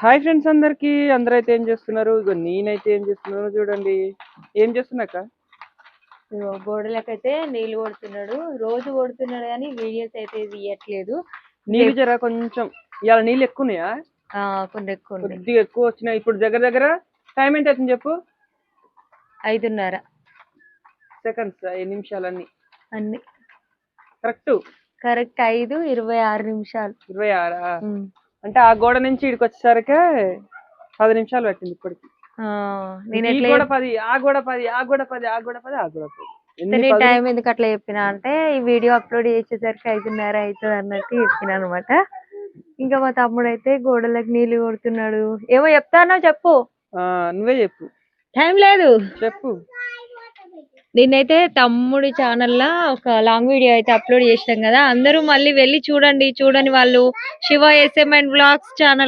Hi friends అందరికి అందరైతే ఏం చేస్తున్నారు? ఇగో నేనైతే ఏం చేస్తున్నానో చూడండి. ఏం చేస్తున్నాక ఇగో గోడలకైతే నీళ్లు కొడుతున్నాడు. రోజు కొడుతున్నాడు కానీ వీడియోస్ అయితే తీయట్లేదు. నీళ్ళు జర కొంచెం ఇవాళ నీళ్ళు ఎక్కువ ఉన్నాయా? కొన్ని ఎక్కువ ఉన్నాయి. కొద్దిగా ఎక్కువ వచ్చినాయి. ఇప్పుడు దగ్గర దగ్గర టైం ఎంత అవుతుంది చెప్పు? 5:30 సెకండ్స్, 5 నిమిషాలన్నీ అన్ని కరెక్ట్ 5:26 26 అంటే ఆ గోడ నుంచి ఇక్కడికి వచ్చేసరికి 10 నిమిషాలు పట్టింది ఇప్పటికి. ఈ గోడ 10, ఆ గోడ 10, ఆ గోడ 10, ఆ గోడ 10, ఆ గోడ 10. టైం ఎందుకు అట్లా చెప్పినా అంటే ఈ వీడియో అప్లోడ్ చేసేసరికి 5:30 అవుతుంది అన్నట్టు చెప్పిన అనమాట. ఇంకా మా తమ్ముడు అయితే గోడలకు నీళ్లు కొడుతున్నాడు. ఏమో చెప్తానో చెప్పు. నువ్వే చెప్పు. టైం లేదు, చెప్పు. నేనైతే తమ్ముడి ఛానల్లో ఒక లాంగ్ వీడియో అయితే అప్లోడ్ చేసినాం కదా, అందరూ మళ్ళీ వెళ్ళి చూడండి. చూడని వాళ్ళు శివ ఎస్ఎంఎన్ వ్లాగ్స్ ఛానల్